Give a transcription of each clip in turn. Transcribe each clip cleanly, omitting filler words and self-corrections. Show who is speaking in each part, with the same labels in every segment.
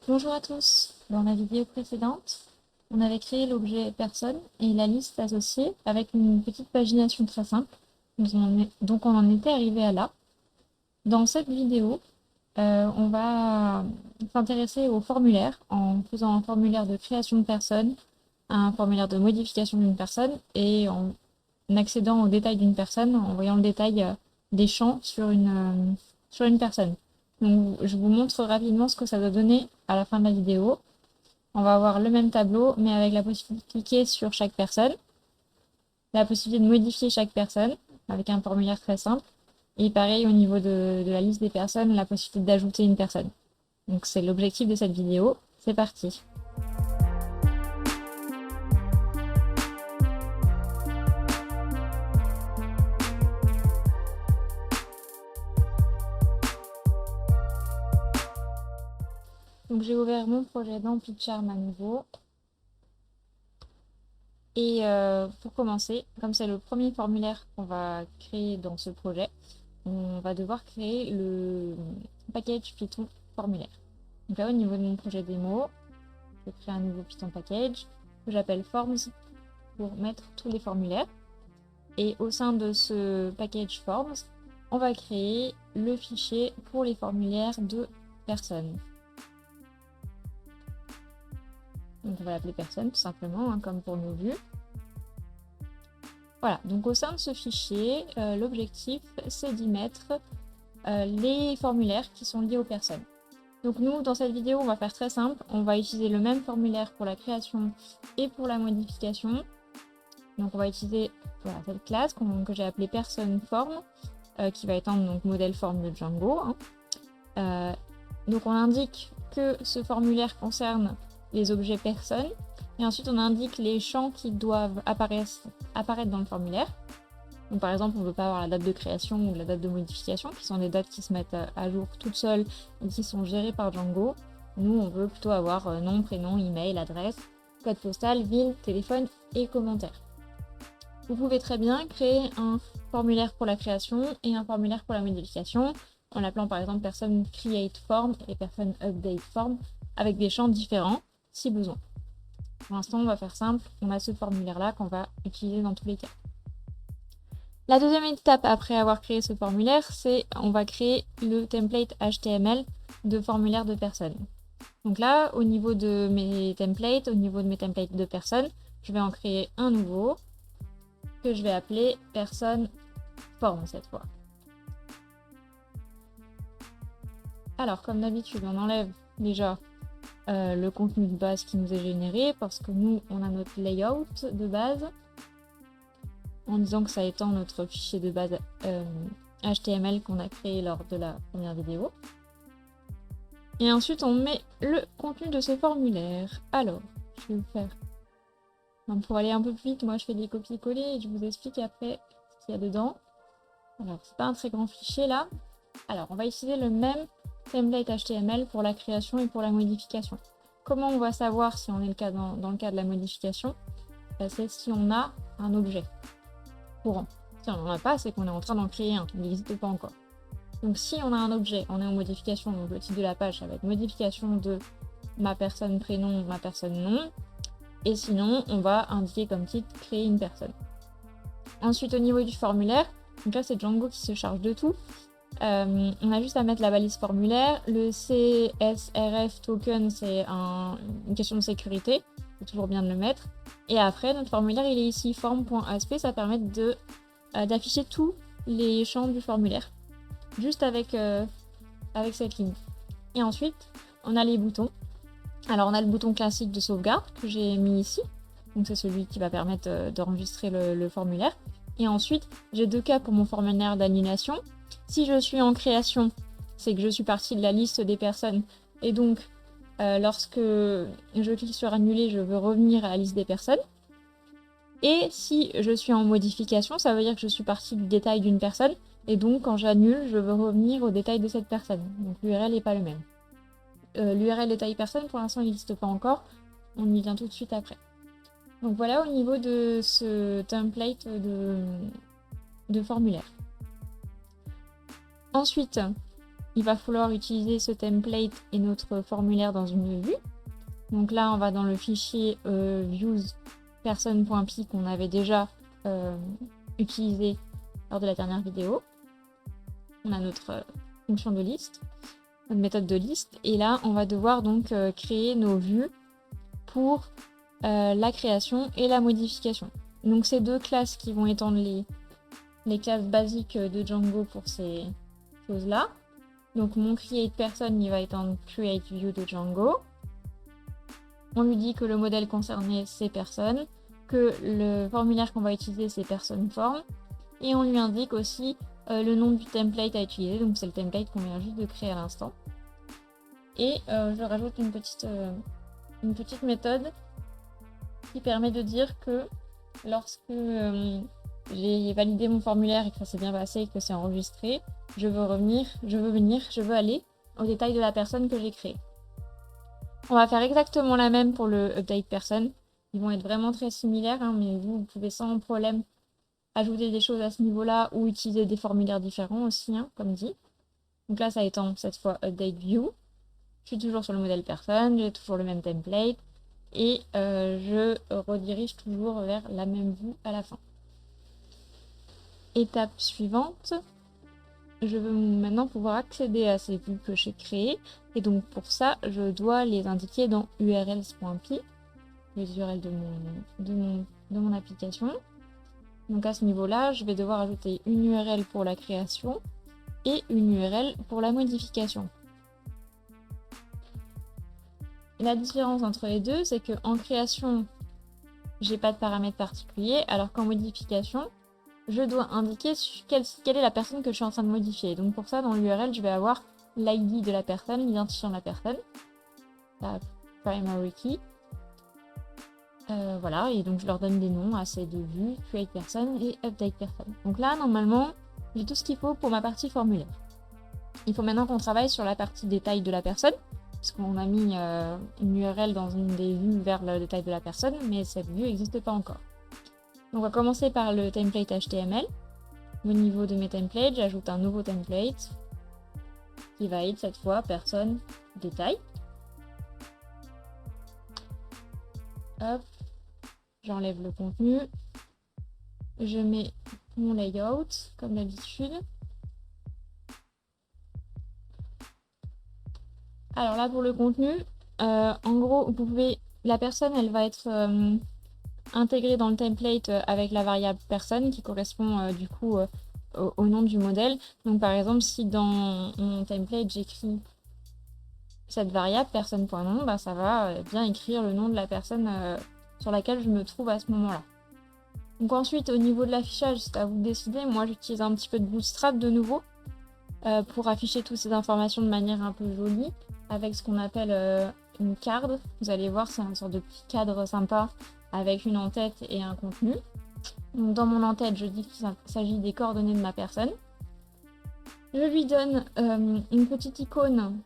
Speaker 1: Bonjour à tous. Dans la vidéo précédente, on avait créé l'objet personne et la liste associée avec une petite pagination très simple. Donc on en était arrivé à là. Dans cette vidéo, on va s'intéresser au formulaire en faisant un formulaire de création de personne, un formulaire de modification d'une personne et en accédant au détail d'une personne, en voyant le détail des champs sur une personne. Donc je vous montre rapidement ce que ça doit donner à la fin de la vidéo. On va avoir le même tableau, mais avec la possibilité de cliquer sur chaque personne, la possibilité de modifier chaque personne, avec un formulaire très simple, et pareil au niveau de la liste des personnes, la possibilité d'ajouter une personne. Donc c'est l'objectif de cette vidéo. C'est parti. Donc j'ai ouvert mon projet dans PyCharm à nouveau. Et pour commencer, comme c'est le premier formulaire qu'on va créer dans ce projet, on va devoir créer le package Python formulaire. Donc là, au niveau de mon projet démo, je vais créer un nouveau Python package que j'appelle Forms pour mettre tous les formulaires. Et au sein de ce package Forms, on va créer le fichier pour les formulaires de personnes. Donc on va l'appeler personne tout simplement, comme pour nos vues. Voilà, donc au sein de ce fichier, l'objectif c'est d'y mettre les formulaires qui sont liés aux personnes. Donc nous, dans cette vidéo, on va faire très simple. On va utiliser le même formulaire pour la création et pour la modification. Donc on va utiliser cette classe que j'ai appelée personneForm, qui va étendre donc modèle forme de Django. Donc on indique que ce formulaire concerne les objets personnes. Et ensuite, on indique les champs qui doivent apparaître dans le formulaire. Donc, par exemple, on ne veut pas avoir la date de création ou la date de modification, qui sont des dates qui se mettent à jour toutes seules et qui sont gérées par Django. Nous, on veut plutôt avoir nom, prénom, email, adresse, code postal, ville, téléphone et commentaire. Vous pouvez très bien créer un formulaire pour la création et un formulaire pour la modification, en l'appelant par exemple personne create form et personne update form, avec des champs différents si besoin. Pour l'instant, on va faire simple, on a ce formulaire-là qu'on va utiliser dans tous les cas. La deuxième étape après avoir créé ce formulaire, c'est on va créer le template HTML de formulaire de personne. Donc là, au niveau de mes templates, de personnes, je vais en créer un nouveau que je vais appeler personne form cette fois. Alors, comme d'habitude, on enlève déjà le contenu de base qui nous est généré parce que nous, on a notre layout de base en disant que ça étend notre fichier de base HTML qu'on a créé lors de la première vidéo. Et ensuite, on met le contenu de ce formulaire. Alors, je vais le faire. Donc, pour aller un peu plus vite, moi, je fais des copier-coller et je vous explique après ce qu'il y a dedans. Alors, c'est pas un très grand fichier là. Alors, on va utiliser le même template HTML pour la création et pour la modification. Comment on va savoir si on est dans le cas de la modification? C'est si on a un objet courant. Si on n'en a pas, c'est qu'on est en train d'en créer un, il n'existe pas encore. Donc si on a un objet, on est en modification, donc le titre de la page, ça va être modification de ma personne prénom, ma personne nom. Et sinon, on va indiquer comme titre créer une personne. Ensuite, au niveau du formulaire, donc là c'est Django qui se charge de tout. On a juste à mettre la balise formulaire. Le CSRF token, c'est une question de sécurité. C'est toujours bien de le mettre. Et après, notre formulaire, il est ici, form.asp. Ça permet d'afficher tous les champs du formulaire. Juste avec cette ligne. Et ensuite, on a les boutons. Alors, on a le bouton classique de sauvegarde que j'ai mis ici. Donc, c'est celui qui va permettre d'enregistrer le formulaire. Et ensuite, j'ai deux cas pour mon formulaire d'annulation. Si je suis en création, c'est que je suis partie de la liste des personnes. Et donc, lorsque je clique sur annuler, je veux revenir à la liste des personnes. Et si je suis en modification, ça veut dire que je suis partie du détail d'une personne. Et donc, quand j'annule, je veux revenir au détail de cette personne. Donc, l'URL n'est pas le même. L'URL détail personne, pour l'instant, il n'existe pas encore. On y vient tout de suite après. Donc, voilà au niveau de ce template de formulaire. Ensuite, il va falloir utiliser ce template et notre formulaire dans une vue. Donc là, on va dans le fichier views-person.py qu'on avait déjà utilisé lors de la dernière vidéo. On a notre fonction de liste, notre méthode de liste. Et là, on va devoir donc créer nos vues pour la création et la modification. Donc ces deux classes qui vont étendre les classes basiques de Django pour ces choses-là. Donc mon create person, il va étendre create view de Django. On lui dit que le modèle concerné c'est personne, que le formulaire qu'on va utiliser c'est person form, et on lui indique aussi le nom du template à utiliser, donc c'est le template qu'on vient juste de créer à l'instant. Et je rajoute une petite méthode qui permet de dire que lorsque j'ai validé mon formulaire et que ça s'est bien passé et que c'est enregistré, je veux aller au détail de la personne que j'ai créée. On va faire exactement la même pour le update person. Ils vont être vraiment très similaires, hein, mais vous pouvez sans problème ajouter des choses à ce niveau-là ou utiliser des formulaires différents aussi, hein, comme dit. Donc là, ça étend cette fois update view. Je suis toujours sur le modèle person, j'ai toujours le même template et je redirige toujours vers la même vue à la fin. Étape suivante, je veux maintenant pouvoir accéder à ces vues que j'ai créées. Et donc pour ça, je dois les indiquer dans urls.py, les URL de mon application. Donc à ce niveau-là, je vais devoir ajouter une URL pour la création et une URL pour la modification. Et la différence entre les deux, c'est qu'en création, j'ai pas de paramètres particuliers, alors qu'en modification, je dois indiquer quelle est la personne que je suis en train de modifier. Donc pour ça, dans l'URL, je vais avoir l'ID de la personne, l'identifiant de la personne, la primary key. Voilà, et donc je leur donne des noms à ces deux vues, create person et update person. Donc là, normalement, j'ai tout ce qu'il faut pour ma partie formulaire. Il faut maintenant qu'on travaille sur la partie détail de la personne, parce qu'on a mis une URL dans une des vues vers le détail de la personne, mais cette vue n'existe pas encore. Donc on va commencer par le template HTML. Au niveau de mes templates, j'ajoute un nouveau template qui va être cette fois personne détail. Hop, j'enlève le contenu. Je mets mon layout comme d'habitude. Alors là pour le contenu, en gros la personne elle va être intégrée dans le template avec la variable personne qui correspond du coup au nom du modèle. Donc par exemple si dans mon template j'écris cette variable personne.nom, bah, ça va bien écrire le nom de la personne sur laquelle je me trouve à ce moment-là. Donc ensuite au niveau de l'affichage, c'est à vous de décider. Moi j'utilise un petit peu de Bootstrap de nouveau pour afficher toutes ces informations de manière un peu jolie avec ce qu'on appelle une card. Vous allez voir, c'est une sorte de petit cadre sympa avec une en-tête et un contenu. Donc dans mon en-tête, je dis qu'il s'agit des coordonnées de ma personne. Je lui donne une petite icône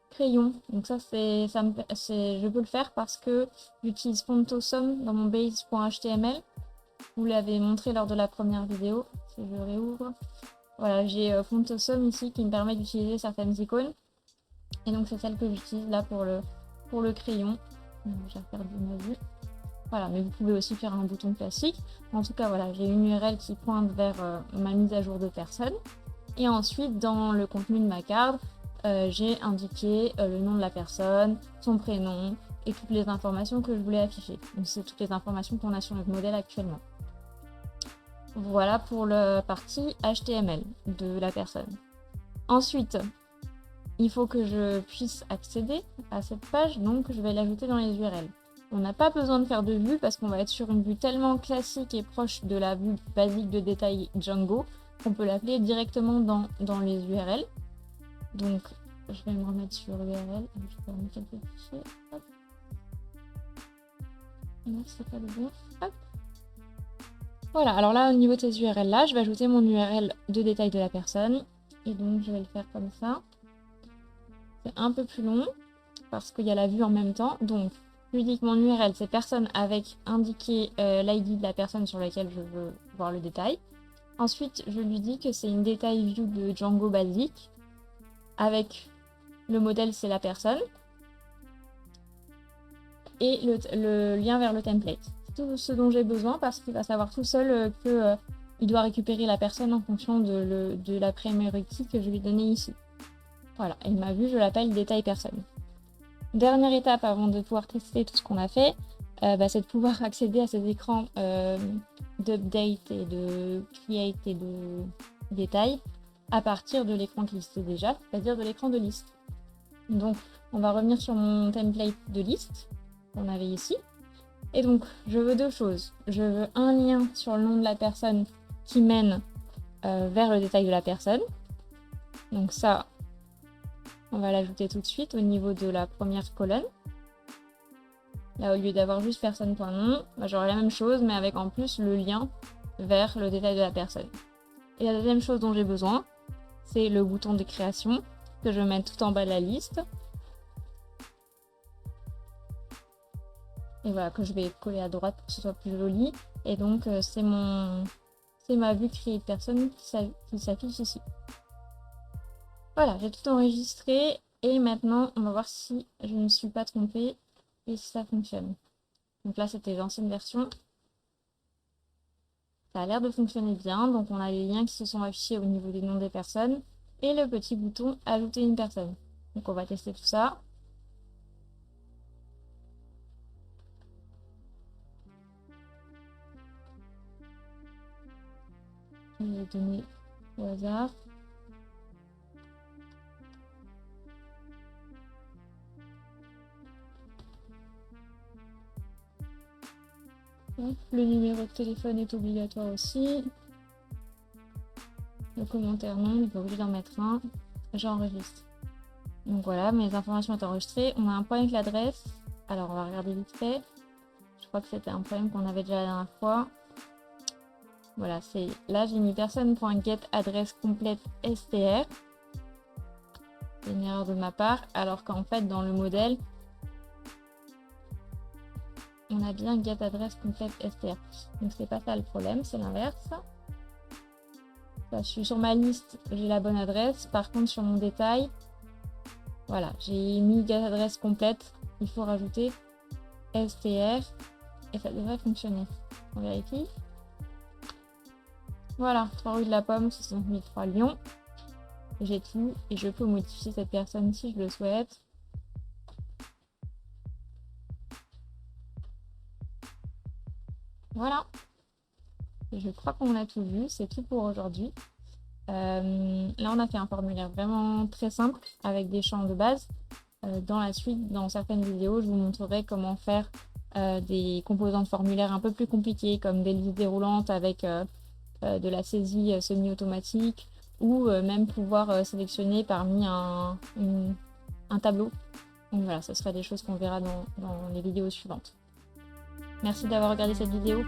Speaker 1: crayon. Donc ça, je peux le faire parce que j'utilise Fontosum dans mon base.html. Vous l'avez montré lors de la première vidéo. Si je réouvre. Voilà, j'ai Fontosum ici qui me permet d'utiliser certaines icônes. Et donc c'est celle que j'utilise là pour le crayon. J'ai perdu ma vue. Voilà, mais vous pouvez aussi faire un bouton classique. En tout cas, voilà, j'ai une URL qui pointe vers ma mise à jour de personne. Et ensuite, dans le contenu de ma carte, j'ai indiqué le nom de la personne, son prénom et toutes les informations que je voulais afficher. Donc c'est toutes les informations qu'on a sur notre modèle actuellement. Voilà pour la partie HTML de la personne. Ensuite, il faut que je puisse accéder à cette page, donc je vais l'ajouter dans les URL. On n'a pas besoin de faire de vue parce qu'on va être sur une vue tellement classique et proche de la vue basique de détail Django qu'on peut l'appeler directement dans les URL. Donc je vais me remettre sur l'URL, je vais remettre quelques fichiers. Hop. Non, c'est pas le bon. Hop. Voilà, alors là au niveau de ces URL là, je vais ajouter mon URL de détail de la personne. Et donc je vais le faire comme ça. C'est un peu plus long parce qu'il y a la vue en même temps. Donc je lui dis que mon URL c'est personne avec indiqué l'ID de la personne sur laquelle je veux voir le détail. Ensuite je lui dis que c'est une détail view de Django basique. avec le modèle, c'est la personne, et le lien vers le template. C'est tout ce dont j'ai besoin parce qu'il va savoir tout seul qu'il doit récupérer la personne en fonction de la priority que je lui ai donnée ici. Voilà, et ma vue, je l'appelle détail personne. Dernière étape avant de pouvoir tester tout ce qu'on a fait, c'est de pouvoir accéder à ces écrans d'update et de create et de détail à partir de l'écran qui existait déjà, c'est-à-dire de l'écran de liste. Donc, on va revenir sur mon template de liste qu'on avait ici. Et donc, je veux deux choses. Je veux un lien sur le nom de la personne qui mène vers le détail de la personne. Donc ça, on va l'ajouter tout de suite au niveau de la première colonne. Là, au lieu d'avoir juste personne.nom, j'aurai la même chose, mais avec en plus le lien vers le détail de la personne. Et la deuxième chose dont j'ai besoin, c'est le bouton de création que je vais mettre tout en bas de la liste. Et voilà, que je vais coller à droite pour que ce soit plus joli. Et donc, c'est ma vue créée de personne qui s'affiche ici. Voilà, j'ai tout enregistré. Et maintenant, on va voir si je ne me suis pas trompée et si ça fonctionne. Donc là, c'était l'ancienne version. Ça a l'air de fonctionner bien. Donc, on a les liens qui se sont affichés au niveau des noms des personnes. Et le petit bouton « Ajouter une personne ». Donc, on va tester tout ça. Je vais donner au hasard. Le numéro de téléphone est obligatoire aussi. Le commentaire non, il n'est pas obligé d'en mettre un. J'enregistre. Donc voilà, mes informations sont enregistrées. On a un problème avec l'adresse. Alors on va regarder vite fait. Je crois que c'était un problème qu'on avait déjà la dernière fois. Voilà, c'est là j'ai mis personne.getAdresse complète str. C'est une erreur de ma part, alors qu'en fait dans le modèle, on a bien getAdresse complète str. Donc c'est pas ça le problème, c'est l'inverse. Là, je suis sur ma liste, j'ai la bonne adresse. Par contre sur mon détail, voilà, j'ai mis getAdresse complète. Il faut rajouter str et ça devrait fonctionner. On vérifie. Voilà, 3 rue de la Pomme, 68003 Lyon. J'ai tout et je peux modifier cette personne si je le souhaite. Voilà. Et je crois qu'on a tout vu, c'est tout pour aujourd'hui. Là, on a fait un formulaire vraiment très simple avec des champs de base. Dans la suite, dans certaines vidéos, je vous montrerai comment faire des composants de formulaire un peu plus compliqués, comme des listes déroulantes avec de la saisie semi-automatique, ou même pouvoir sélectionner parmi un tableau. Donc voilà, ce sera des choses qu'on verra dans les vidéos suivantes. Merci d'avoir regardé cette vidéo.